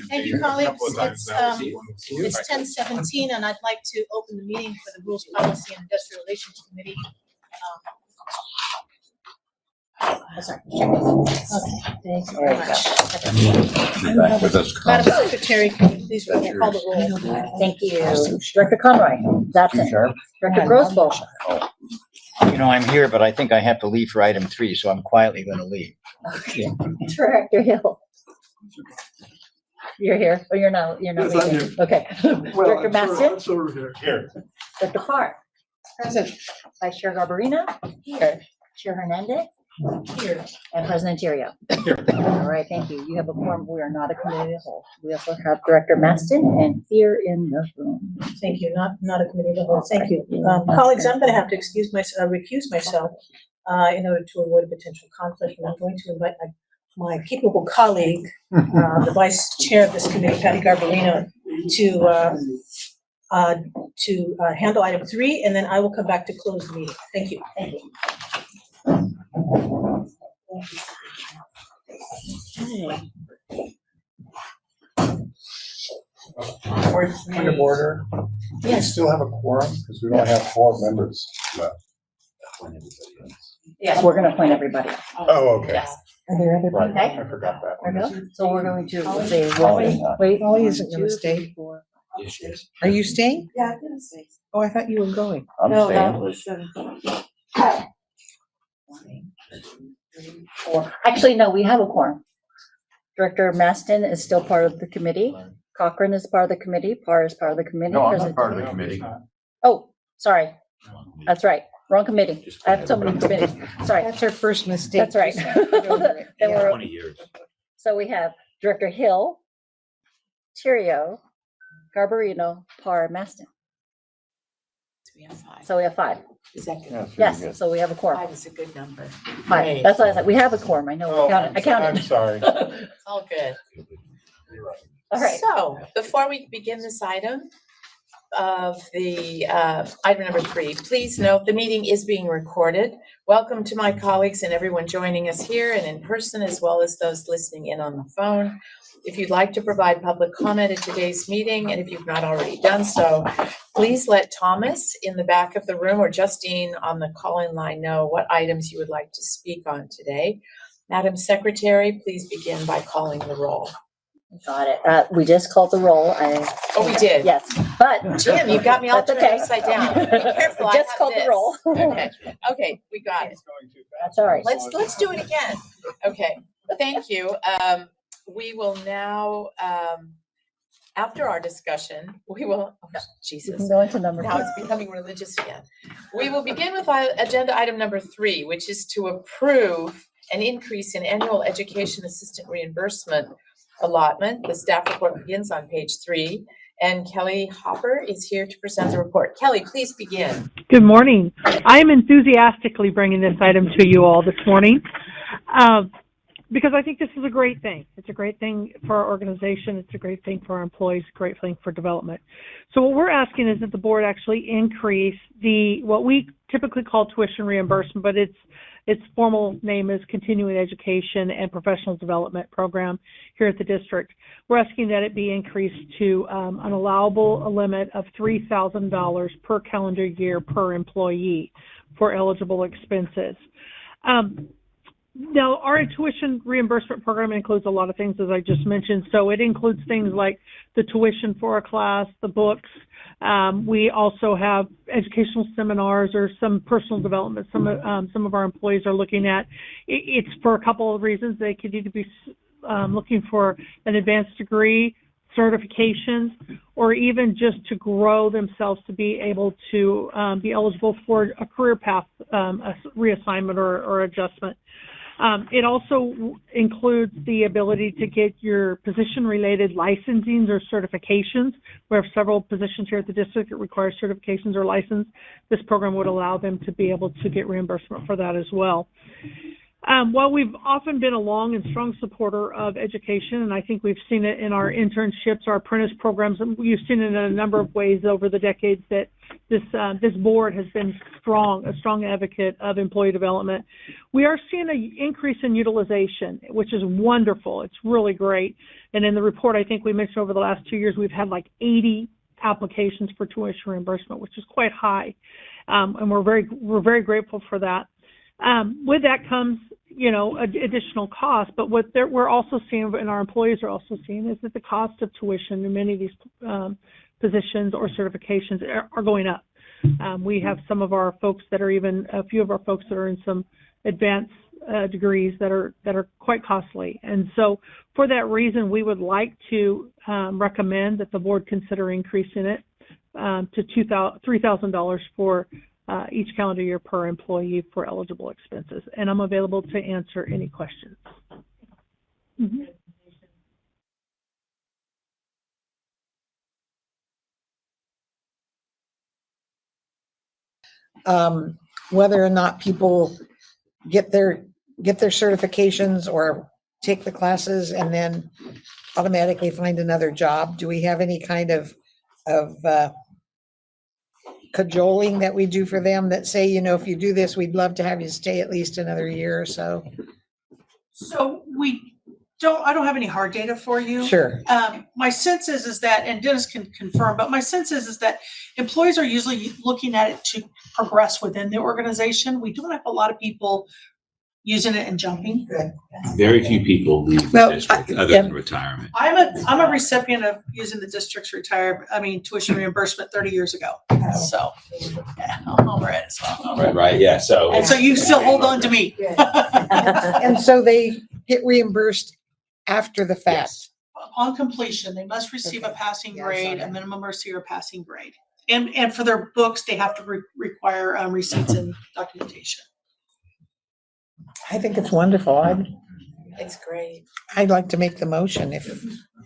Thank you, colleagues. It's 10:17, and I'd like to open the meeting for the Rules, Policy, and Industrial Relations Committee. Sorry. Okay, thanks very much. Back with us, Madam Secretary, can you please call the roll? Thank you. Director Conroy, Dotson. Director Grossbow. You know, I'm here, but I think I have to leave for item 3, so I'm quietly going to leave. Okay. Director Hill. You're here. Oh, you're not Yes, leaving. I'm here. Okay. Well, Director I'm Maston. sort of here. Director Parr. Present. Vice Chair Garbarino. Here. Chair Hernandez. Here. And President Terrio. Here. All right, thank you. You have a quorum. We are not a committee of the whole. We also have Director Maston and here in the room. Thank you, not a committee of the whole. Thank you. Colleagues, I'm going to have to recuse myself in order to avoid a potential conflict, and I'm going to invite my capable colleague, the Vice Chair of this committee, Patty Garbarino, to handle item 3, and then I will come back to close the meeting. Thank you. Thank you. Point of order. Do we still have a quorum? Because we don't have 4 members left. Yes, we're going to appoint everybody. Oh, okay. Yes. Are there other Right, okay? I forgot that Or one. no? So we're going to, let's see, Holly. Holly isn't gonna stay. 4. Are you staying? Yeah, I'm gonna say. Oh, I thought you were going. I'm No, that staying. was, 4. Actually, no, we have a quorum. Director Maston is still part of the committee. Cochran is part of the committee. Parr is part of the committee. No, I'm President- not part of the committee. Oh, sorry. That's right. Wrong committee. I have so many committees. Sorry. That's her first mistake. That's right. Get over it. Then Yeah. we're- 20 years. So we have Director Hill, Terrio, Garbarino, Parr, Maston. we have 5. So we have 5. Is that good? Yeah, it's really Yes, good. so we have a quorum. 5 is a good number. 5. That's what I said. We have a quorum. I know. Oh, I I'm counted. sorry. All good. You're right. All right. So, before we begin this item of the item number 3, please note the meeting is being recorded. Welcome to my colleagues and everyone joining us here and in person, as well as those listening in on the phone. If you'd like to provide public comment at today's meeting, and if you've not already done so, please let Thomas in the back of the room or Justine on the call-in line know what items you would like to speak on today. Madam Secretary, please begin by calling the roll. Got it. We just called the roll. Oh, we did? Yes, but. Jim, you've got me all That's turned okay. upside down. Be careful, I Just have called the this. roll. Okay, we got it. That's all right. Let's do it again. Okay, thank you. We will now, after our discussion, we will, oh, You Jesus. can go into number Now 2. it's becoming religious again. We will begin with agenda item number 3, which is to approve an increase in annual education assistant reimbursement allotment. The staff report begins on page 3, and Kelly Hopper is here to present the report. Kelly, please begin. Good morning. I am enthusiastically bringing this item to you all this morning because I think this is a great thing. It's a great thing for our organization. It's a great thing for our employees, a great thing for development. So what we're asking is that the board actually increase what we typically call tuition reimbursement, but its formal name is Continuing Education and Professional Development Program here at the district. We're asking that it be increased to an allowable limit of $3,000 per calendar year per employee for eligible expenses. Now, our tuition reimbursement program includes a lot of things, as I just mentioned. So it includes things like the tuition for a class, the books. We also have educational seminars or some personal development. Some of our employees are looking at. It's for a couple of reasons. They could either be looking for an advanced degree, certifications, or even just to grow themselves to be able to be eligible for a career path, a reassignment or adjustment. It also includes the ability to get your position-related licensings or certifications. We have several positions here at the district that require certifications or license. This program would allow them to be able to get reimbursement for that as well. Well, we've often been a long and strong supporter of education, and I think we've seen it in our internships, our apprentice programs, and you've seen it in a number of ways over the decades that this board has been a strong advocate of employee development. We are seeing an increase in utilization, which is wonderful. It's really great. And in the report, I think we mentioned over the last 2 years, we've had like 80 applications for tuition reimbursement, which is quite high. And we're very grateful for that. With that comes, additional costs, but what we're also seeing, and our employees are also seeing, is that the cost of tuition in many of these positions or certifications are going up. We have some of our folks that are a few of our folks that are in some advanced degrees that are quite costly. And so for that reason, we would like to recommend that the board consider increasing it to $3,000 for each calendar year per employee for eligible expenses. And I'm available to answer any questions. Mhm. Whether or not people get their certifications or take the classes and then automatically find another job. Do we have any kind of cajoling that we do for them that say, if you do this, we'd love to have you stay at least another year or so? So I don't have any hard data for you. Sure. My sense is that, and Dennis can confirm, but my sense is that employees are usually looking at it to progress within the organization. We don't have a lot of people using it and jumping. Very few people leave the Well, district other than retirement. I'm a recipient of using the district's tuition reimbursement 30 years ago. So, yeah, I'm red as well. Right, yeah, so. And so you still hold on to me. And so they get reimbursed after the fact. Yes. Upon completion, they must receive a passing Yeah, I saw grade, a that. minimum or zero passing grade. And for their books, they have to require receipts and documentation. I think it's wonderful. It's great. I'd like to make the motion if,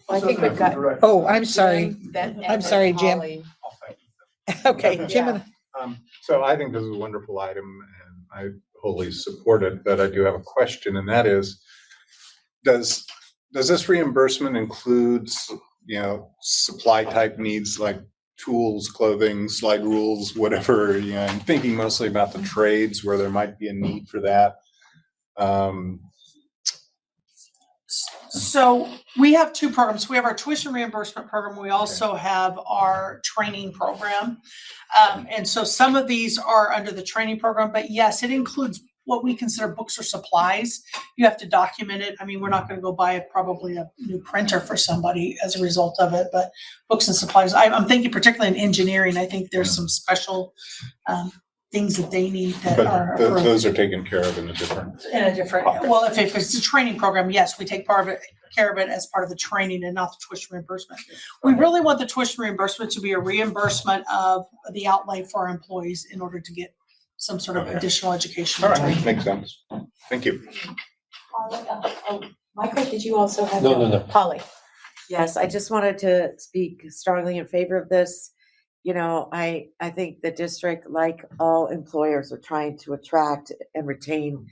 Well, I think we've got. oh, I'm sorry. Jim, I'm sorry, Jim. Holly. Okay, Jim, and- So I think this is a wonderful item and I wholly support it, but I do have a question, and that is, does this reimbursement includes, supply type needs like tools, clothing, slide rules, whatever, I'm thinking mostly about the trades where there might be a need for that. So we have two programs. We have our tuition reimbursement program. We also have our training program. And so some of these are under the training program, but yes, it includes what we consider books or supplies. You have to document it. I mean, we're not going to go buy probably a new printer for somebody as a result of it, but books and supplies. I'm thinking particularly in engineering, I think there's some special things that they need that are But approved. those are taken care of in a different. Well, if it's a training program, yes, we take care of it as part of the training and not the tuition reimbursement. We really want the tuition reimbursement to be a reimbursement of the outlay for our employees in order to get some sort of Okay. additional education. All right, makes sense. Thank you. Michael, did you also have? No. Holly. Yes, I just wanted to speak strongly in favor of this. I think the district, like all employers, are trying to attract and retain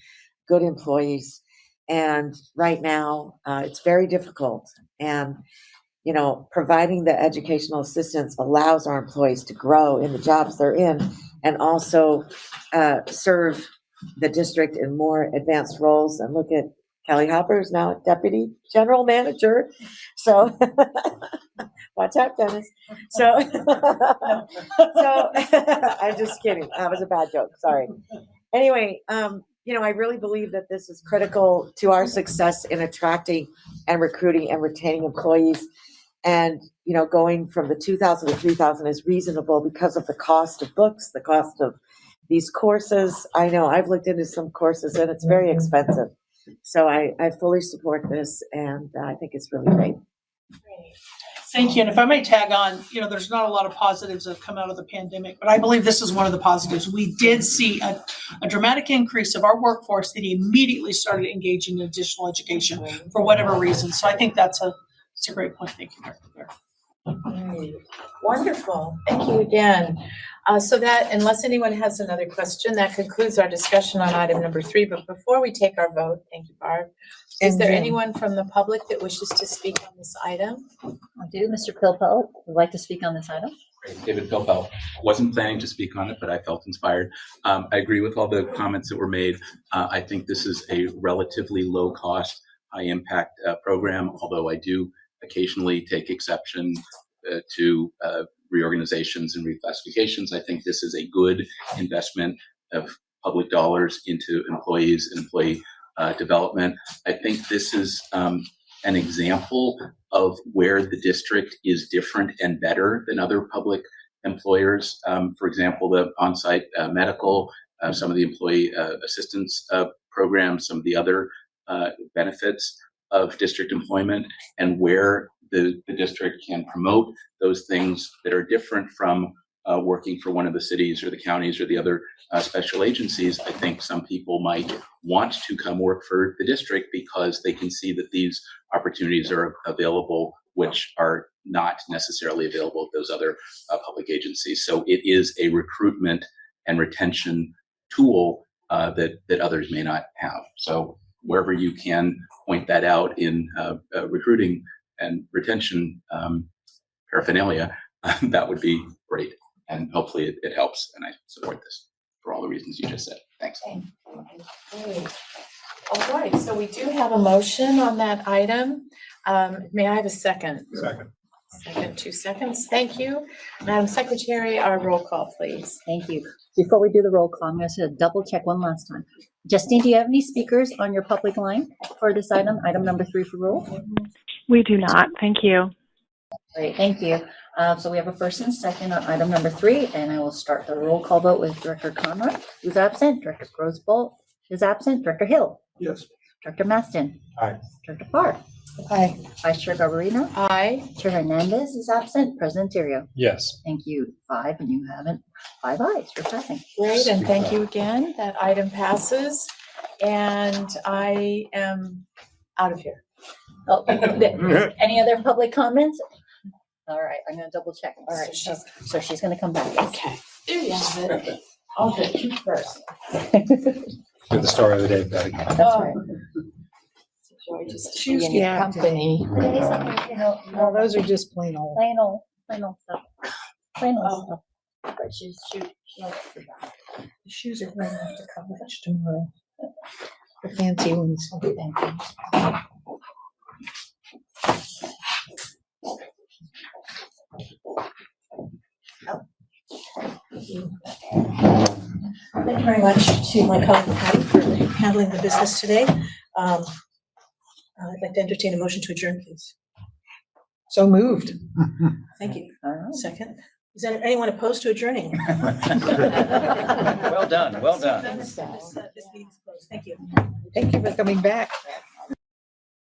good employees. And right now, it's very difficult. And, providing the educational assistance allows our employees to grow in the jobs they're in and also serve the district in more advanced roles. And look at Kelly Hopper is now Deputy General Manager. So watch out, Dennis. So I'm just kidding. That was a bad joke. Sorry. Anyway, I really believe that this is critical to our success in attracting and recruiting and retaining employees. And, going from the 2,000 to 3,000 is reasonable because of the cost of books, the cost of these courses. I know I've looked into some courses and it's very expensive. So I fully support this and I think it's really great. Thank you. And if I may tag on, there's not a lot of positives that have come out of the pandemic, but I believe this is one of the positives. We did see a dramatic increase of our workforce that immediately started engaging in additional education for whatever reason. So I think that's a great point. Thank you. Great. Wonderful. Thank you again. So that, unless anyone has another question, that concludes our discussion on item number 3. But before we take our vote, thank you, Barb. Is And there Jen. anyone from the public that wishes to speak on this item? I do. Mr. Pilpel would like to speak on this item. David Pilpel. Wasn't planning to speak on it, but I felt inspired. I agree with all the comments that were made. I think this is a relatively low cost, high impact program, although I do occasionally take exception to reorganizations and reclassifications. I think this is a good investment of public dollars into employees and employee development. I think this is an example of where the district is different and better than other public employers. For example, the on-site medical, some of the employee assistance programs, some of the other benefits of district employment, and where the district can promote those things that are different from working for one of the cities or the counties or the other special agencies. I think some people might want to come work for the district because they can see that these opportunities are available, which are not necessarily available at those other public agencies. So it is a recruitment and retention tool that others may not have. So wherever you can point that out in recruiting and retention paraphernalia, that would be great. And hopefully it helps. And I support this for all the reasons you just said. Thanks. Great. All right, so we do have a motion on that item. May I have a second? Second. Second, 2 seconds. Thank you. Madam Secretary, our roll call, please. Thank you. Before we do the roll call, I'm going to double check one last time. Justine, do you have any speakers on your public line for this item, item number 3 for rule? We do not. Thank you. Great, thank you. So we have a first and second on item number 3, and I will start the roll call vote with Director Conroy, who's absent. Director Grosbolt is absent. Director Hill. Yes. Director Maston. Aye. Director Parr. Aye. Vice Chair Garbarino. Aye. Chair Hernandez is absent. President Terrio. Yes. Thank you. 5, and you haven't. 5 ayes. You're passing. Great, and thank you again. That item passes. And I am out of here. Oh, any other public comments? All right, I'm gonna double check. All right, so she's gonna come back. Okay. There you have it. I'll get you first. Do the story of the day, Betty. That's right. Joy just Choose being in the company. No, those are just plain old. Plain old stuff. Plain old stuff. But she's shoot. The shoes are going off to college tomorrow. The fancy ones. Thank you. Thank you very much to my colleague Patty for handling the business today. I'd like to entertain a motion to adjourn, please. So moved. Thank you. All right. Second. Is there anyone opposed to adjourning? Well done, well done. This meeting's closed. Thank you. Thank you for coming back.